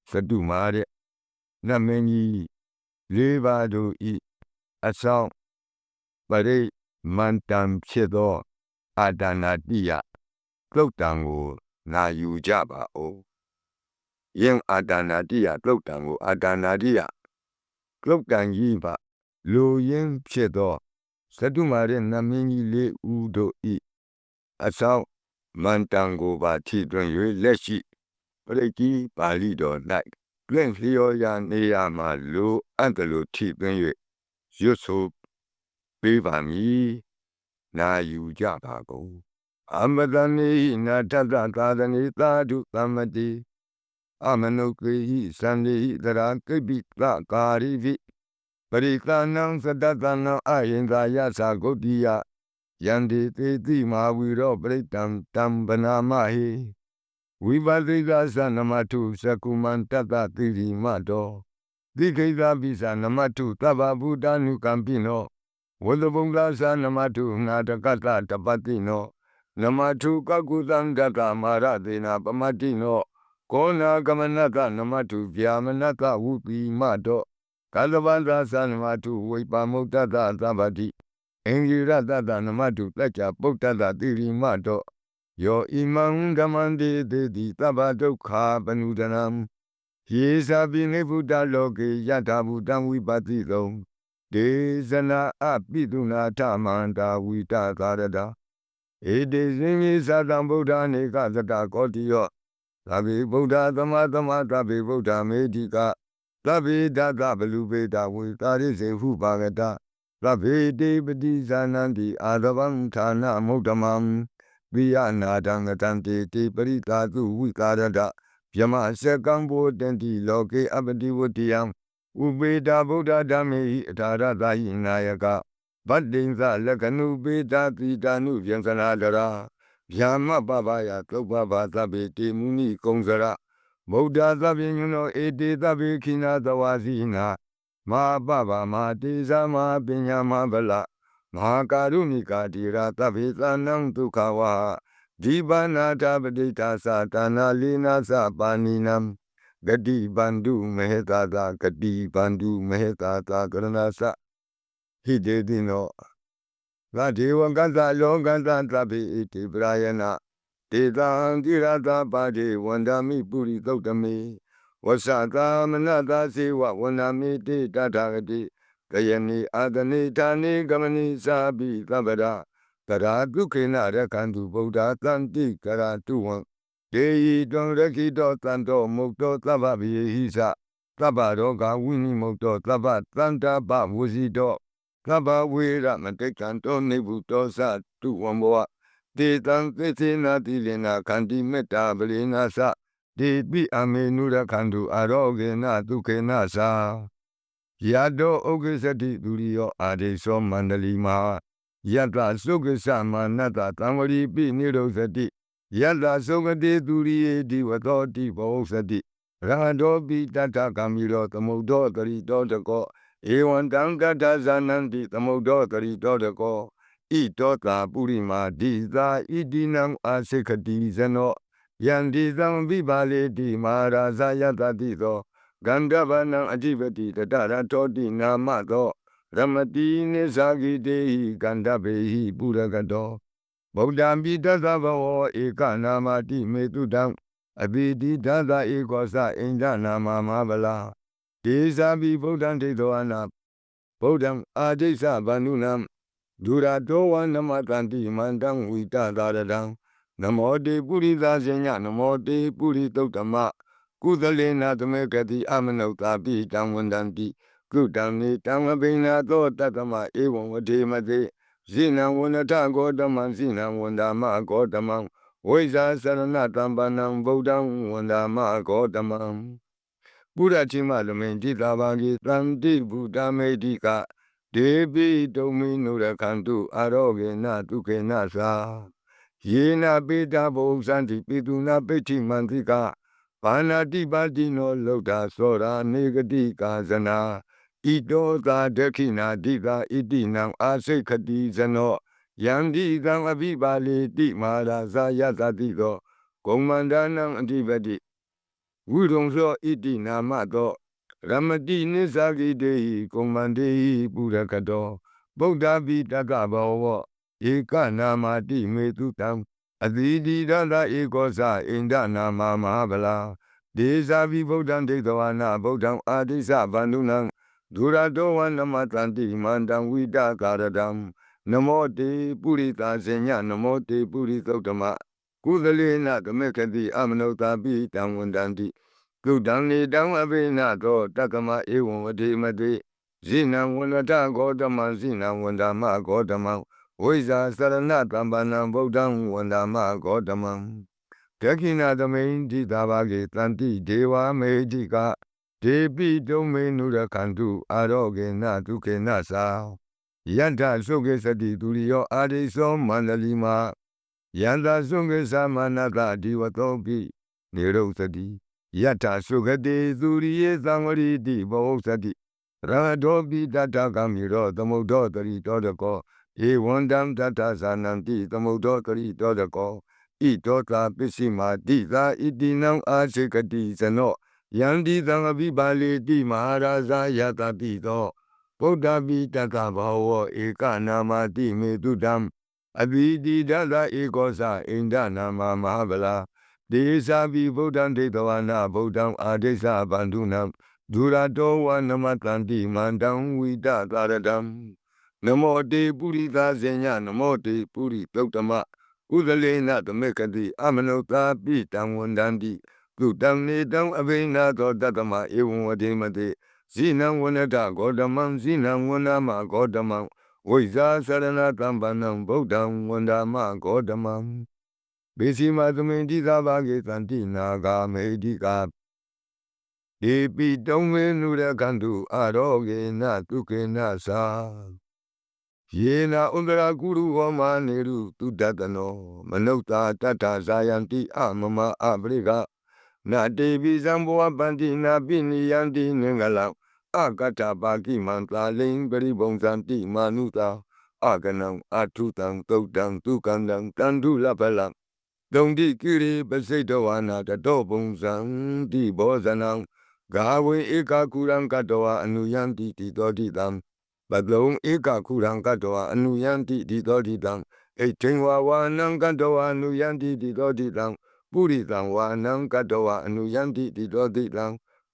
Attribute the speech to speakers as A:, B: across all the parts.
A: စတုမာတဲ့နတ်မင်းကြီးလေးပါးတို့ဤအဆောင်ပရိမန္တံဖြစ်သောအာဒါနာတိယသုတ်တံကိုနာယူကြပါဦးယင်အာဒါနာတိယသုတ်တံကိုအာဒါနာတိယသုတ်တံကြီးပါလူရင်းဖြစ်သောစတုမာတဲ့နတ်မင်းကြီးလေးဦးတို့ဤအဆောင်မန္တံကိုပါထိတွင်၍လက်ရှိပရိကြီးပါဠိတော်၌တွင်လျော်ရာနေရာမှာလူအပ်တယ်လို့ထိတွင်၍ရွတ်ဆိုပေးပါမည်နာယူကြပါကုန်အမတနိနာတတသာသနိသာဓုသမ္မတိအမနုကေဟိသန္တိဟိတရာကိပိသကာရိဝိပရိသနံသတ္တသနံအယင်သာယသဂုတ်တိယယန္တိတေတိမာဝီရောပရိတံတံဗနာမဟိဝိပသိသသနမထုသကုမန္တတတိရိမတောတိခိသပိသနမထုသဗ္ဗဗုဒ္ဓ ानु ကံပိနောဝတ္တဗုဒ္ဓသနမထုနာတကတတပတိနောနမထုကကုသံတတမာရသေနာပမတိနောကောနာကမနတနမထုဗျာမနတဝုပိမတောကသဗ္ဗသသနမထုဝိပမုတ္တတသဗ္ဗတိအင်္ဂိရတတနမထုတัจจပုတ္တတတိရိမတောယောဣမံဓမ္မံတေတေတိသဗ္ဗဒုက္ခပနုဒနံယေသပိနိဗ္ဗုတလောကေယထာဘူတံဝိပတိသုံဒေဇနာအပိတုနာထမန္တာဝိတသာရတာဧတေဇိမိသတံဗုဒ္ဓနေကသတကောတိယောသဗ္ဗေဗုဒ္ဓသမသမသဗ္ဗေဗုဒ္ဓမေတိကသဗ္ဗေဒသဗလူပေတဝေတာရိစေဟုပါကတသဗ္ဗေတေပတိဇာနန္တိအာသဗံဌာနမုဒ္ဓမံပိယနာဒံကတံတေတေပရိတာတုဝိကာရတဗျမစကံဘောတန္တိလောကေအပတိဝတ္တိယံဥပေတာဗုဒ္ဓဓမ္မေဟိအထာရသဟိနာယကဗတ္တိံသလက္ခဏုပေတာတိတာနုဗျံသနာတရာဗျာမပပယသုပ္ပဘာသဗ္ဗေတေမုနိကုံစရဗုဒ္ဓသဗ္ဗညုနောဧတေသဗ္ဗေခိနာသဝါစီနာမဟာပပမဟာတေဇာမဟာပညာမဟာဗလမဟာကာရုဏိကာတိရာသဗ္ဗေသနံဒုက္ခဝါဒီဘာနာတာပတိတာသာတာနာလေနာသပါဏိနံဂတိဗန္ဓုမဟေတာသာဂတိဗန္ဓုမဟေတာသာကရဏသဟိတေတိနောသဒေဝကသလောကသသဗ္ဗေဣတိပရာယနာတေတံတိရတာပါတိဝန္ဒာမိပုရိသုတ်တမေဝဆသာမနတာစေဝဝန္ဒာမိတေတထာဂတိကယနိအာတနိဌာနိကမနိသာပိသဗ္ဗရာတရာဒုခေနရကန္တုဗုဒ္ဓသန္တိကရာတုဝံတေယိတွံရခိတောတန္တောမုတ်တောသဗ္ဗဗယေဟိသသဗ္ဗရောဂဝိနိမုတ်တောသဗ္ဗသန္တာပဝစီတောသဗ္ဗဝေရမတိကံတောနိဗ္ဗုတောသတုဝံဘောတေတံသေသေနာတိလေနာခန္တိမေတ္တာပရိနာသတေပိအမေနုရခန္တုအာရောဂေနဒုခေနသာယတောဩဂိသတိဒုရိယောအာဒေသောမန္တလီမဟာယတ္တသုက္ကသမနတ္တသံဝရိပိနိရောသတိယတ္တသုဂတိဒုရိယေဒီဝသောတိဘောသတိရဟတောပိတတ္ထကမိရောသမုဒ္ဒောတရိတောတကောဧဝံတံတတ္ထဇာနန္တိသမုဒ္ဒောတရိတောတကောဣတောတာပုရိမာဒီသာဣတိနံအာစိခတိဇနောယန္တိသံဝိပါလေတိမဟာရာဇယတတိသောဂန္ဓဗနံအဓိပတိတတရတောတိနာမသောရမတိနိသဂိတေဟိဂန္ဓဗေဟိပုရကတောဗုဒ္ဓံပိတသဗ္ဗဝောဧကနာမတိမေတုတံအဘိဓိဒသဧကောသအိန္ဒနာမမဟာဗလာဒေဇာပိဗုဒ္ဓံဒိဋ္ဌောအနာဗုဒ္ဓံအာဒိသဗန္ဓုနံဒုရတောဝနမတန္တိမန္တံဝိတသာရတံနမောတေပုရိသဇညနမောတေပုရိသုတ္တမကုသလေနာသမေကတိအမနုဿာပိတံဝန္တန္တိကုတံနေတံမဘိနာသောတတ္တမဧဝံဝထေမသေဇိနံဝန္တထဂောတမံဇိနံဝန္ဒာမဂောတမံဝိဇာစရဏတံပနံဗုဒ္ဓံဝန္ဒာမဂောတမံပုရတိမလမေတိတာဘာဂေတန္တိဗုဒ္ဓမေတိကဒေပိတုံမိနုရခန္တုအာရောဂေနဒုခေနသာယေနပိတာဘုံသန္တိပိတုနာပိဋ္ဌိမန္တိကဘာနာတိပါတိနောလောတာသောရာနေဂတိကာဇနာဣတောသာဒခိနာတိသာဣတိနံအာစိခတိဇနောယန္တိသံအဘိပါလေတိမဟာရာဇယသတိသောဂုံမန္ဒနံအဓိပတိ ဝိရုံသောဣတိနာမသောရမတိနိသကိတေဟိကုမ္မန္တေဟိပုရကတောဗုဒ္ဓပိတကဘောဝဧကနာမတိမေတုတံအတိတိဒသဧကောသဣန္ဒနာမမဟာဗလာဒေဇာပိဗုဒ္ဓံဒိဋ္ဌဝါနဗုဒ္ဓံအာတိသဗန္ဓုနံဒုရတောဝနမတန္တိမန္တံဝိတကာရတံနမောတေပုရိသဇညနမောတေပုရိသုတ္တမကုသလေနကမေခတိအမနုဿာပိတံဝန္တန္တိသုတံနေတံအဘိနသောတက္ကမဧဝံဝတိမတိဇိနံဝန္တဂောတမံဇိနံဝန္ဒမဂောတမံဝိဇာစရဏတံပန္နံဗုဒ္ဓံဝန္ဒမဂောတမံဒက္ခိဏသမိန်တိသာဘဂေတန္တိဒေဝမေတိကဒေပိတုံမေနုရခန္တုအာရောဂေနဒုက္ခေနသာယန္တသုခေစတိသူရိယောအာရိသောမန္တလိမာယန္တသုခေသမနတဒီဝတောပိနေရုသတိယတ္ထသုခတိသူရိယေသံဝရိတိဘောဇတိရဟတောပိတတကမိရောသမုဒ္ဒောတရိတောတကောဧဝန္တံတတဇာနံတိသမုဒ္ဒောတရိတောတကောဣတောတာပစ္စည်းမာတိသာဣတိနံအာစေကတိဇနောယန္တိသံအဘိပါလေတိမဟာရာဇာယတတိသောဗုဒ္ဓပိတကဘောဝဧကနာမတိမေတုတံအဘိတိဒသဧကောသဣန္ဒနာမမဟာဗလာဒေဇာပိဗုဒ္ဓံဒိဋ္ဌဝါနဗုဒ္ဓံအာဒိသဗန္ဓုနံဒုရတောဝနမတန္တိမန္တံဝိတကာရတံနမောတေပုရိသဇညနမောတေပုရိသုတ္တမဥဒလေနသမေကတိအမနုဿာပိတံဝန္တန္တိသုတံနေတံအဘိနာသောတတ္တမဧဝံဝတိမတိဇိနံဝနတဂောတမံဇိနံဝန္ဒမဂောတမံဝိဇာစရဏတံပန္နံဗုဒ္ဓံဝန္ဒမဂောတမံဘေစီမာသမိန်တိသာဘဂေသန္တိနာဂာမေတိကာဒေပိတုံမေနုရခန္တုအာရောဂေနတုခေနသာယေနာဥန္ဒရာကုရုဟောမာနေရုတုတတနောမနုဿာတတ္ထဇာယံတိအမမအပရိကနာတေပိဇံဘောပန္တိနာပိနိယန္တိနင်္ဂလံအကတ္ထပါကိမန္တာလိံပရိပုံဇံတိမာနုတာအကနံအထုတံသုတ်တံသူကန္တံတန္တုလပလံတုံတိကိရိပစိတဝါနာတတောပုံဇံတိဘောဇနံဂါဝေဧကကုရံကတောအနုယန္တိတိတောတိတံပတုံဧကကုရံကတောအနုယန္တိတိတောတိတံဣဋ္ဌိဝါဝါနံကတောအနုယန္တိတိတောတိတံပုရိသံဝါနံကတောအနုယန္တိတိတောတိတံ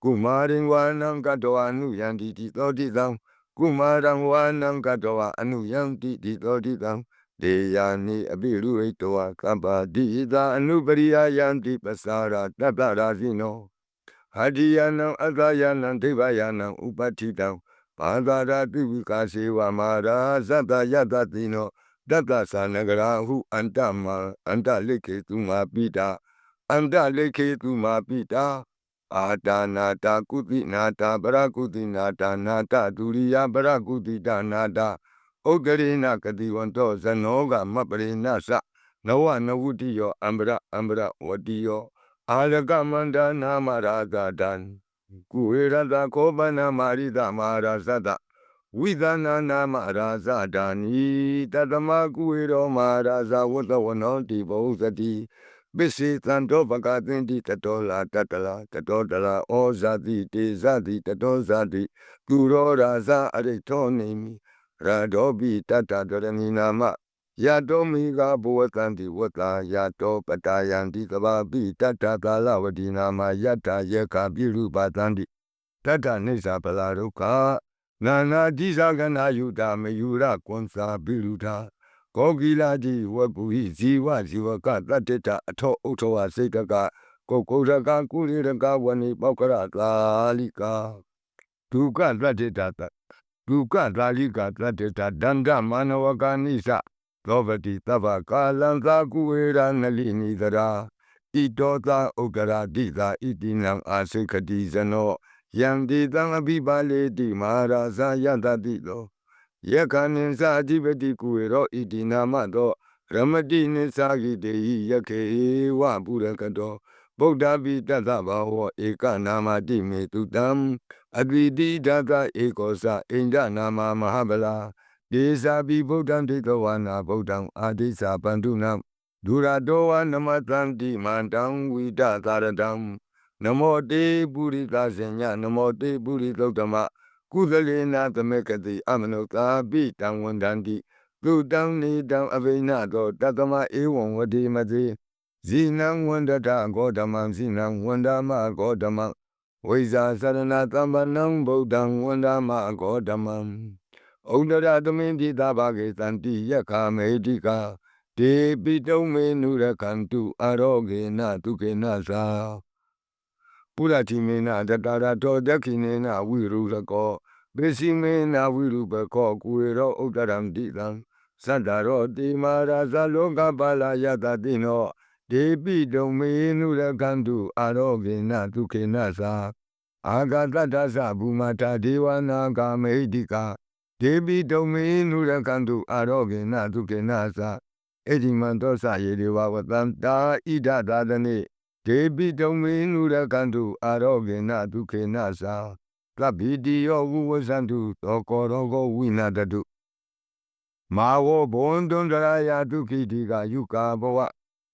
A: ကုမာရိဝါနံကတောအနုယန္တိတိတောတိတံကုမာရံဝါနံကတောအနုယန္တိတိတောတိတံဒေယာနိအပိရုဟိတောကပ္ပတိသာအနုပရိယယန္တိပစာရတတ္တရာဇိနောဟတိယနံအသယနံဒိဗ္ဗယနံဥပဋ္ဌိတံဘာသာရာတိဝိကာစေဝမာရာဇတယတတိနောတတ္တသနဂရာဟုအန္တမအန္တလိခေတုမာပိတာအန္တလိခေတုမာပိတာအာတာနာတာကုတိနာတာပရကုတိနာတာနာတဒုရိယပရကုတိတနာတာဥဒရေနကတိဝန္တောဇနောကမပရိနသနဝနဝုတိယောအမ္ဗရဝတိယောအာလကမန္တနာမရာဇာတံကုဝေရတခောပနမာရိတမဟာရာဇတဝိသနာနာမရာဇာတာနိတတမကုဝေရောမဟာရာဇဝတ္တဝနောတိဘောဇတိပစ္စေသံတောပကသင်တိတတောလာတတလာတတောတလာဩဇာတိတေဇတိတတောဇာတိကုရောရာဇအရိထောနေမိရာဒောပိတတ္တဒရဏီနာမယတောမိဂဘဝတံတိဝတ္တာယတောပတာယံတိကဘာပိတတ္တသာလဝတိနာမယတ္တယေခာပိရုပတံတိတတ္တနိစ္စပလာဒုက္ခနာနာတိဇာကနာယုတာမယုရကွန်စာပိရုထာကောကိလာတိဝပုဟိဇီဝဇီဝကတတ္တတအထောဥထောဝစေတကကုတ်ကုရကကုရိရကဝဏိပောက္ခရသာလိကာဒုက္ခတတ္တတဒုက္ခသာလိကာတတ္တဒန္တမာနဝကာနိသသောပတိသဗ္ဗကာလံသာကုဝေရနလိနိသရာဣတောသာဥဒရာတိသာဣတိနံအာစိခတိဇနောယံတိတံအဘိပါလေတိမဟာရာဇာယတတိလောယက္ခဏိသအဓိပတိကုဝေရောဣတိနာမသောရမတိနိသဂိတေဟိယခေဝပုရကတောဗုဒ္ဓပိတတဘာဝဧကနာမတိမေတုတံအပိတိဒသဧကောသဣန္ဒနာမမဟာဗလာဒေဇာပိဗုဒ္ဓံဒိဋ္ဌဝါနာဗုဒ္ဓံအာဒိသပန္တုနံဒုရတောဝနမတန္တိမန္တံဝိတသာရတံ နမောတေပုရိသဇညနမောတေပုရိသုတ္တမကုသလေနာသမေကတိအမနုသာပိတံဝန္တန္တိသုတံနေတံအဘိနတောတတမဧဝံဝတိမတိဇိနံဝန္တတဂေါတမံဇိနံဝန္ဒမဂေါတမံဝိဇာသရဏသမ္ပနံဗုဒ္ဓံဝန္ဒမဂေါတမံဩဒရသမိပိသဗာကေသန္တိယက္ခမေတိကာဒေပိတုံမေနုရခန္တုအရောဂေနဒုက္ခေနသာပုရတိမေနတတရတောဒက္ခိနေနဝိရုရကောပေစီမေနဝိရုပကောကုရေရောဥဒရံတိတံသတ္တရောတိမာရာဇလောကပါလာယတတိနောဒေပိတုံမေနုရခန္တုအရောဂေနဒုက္ခေနသာအာဂတတ္တသဘူမတာဒေဝနာဂာမေတိကာဒေပိတုံမေနုရခန္တုအရောဂေနဒုက္ခေနသာဧတိမံသောသယေဒေဝဝတံတာဣဒသာသနေဒေပိတုံမေနုရခန္တုအရောဂေနဒုက္ခေနသာသဗ္ဗိတိယောဝုဝဇန္တုသောကောရောဂောဝိနာတတုမာဝောဘဝန္တုံတရာယဒုက္ခိတိကယုကာဘဝ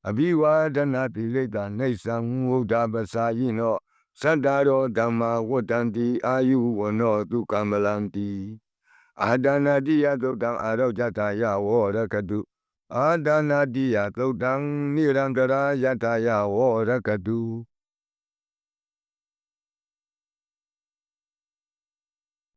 A: အဘိဝါဒနာတိလိတ္တနေသံဝုဒ္ဓပစာယိနောသတ္တရောဓမ္မာဝတ္တန္တိအာယုဝနောတုကမ္မလန္တိအာဒနာတိယသုတ်တံအာရောကြတာယဝရကတုအာဒနာတိယသုတ်တံနိရန္တရာယတာယဝရကတု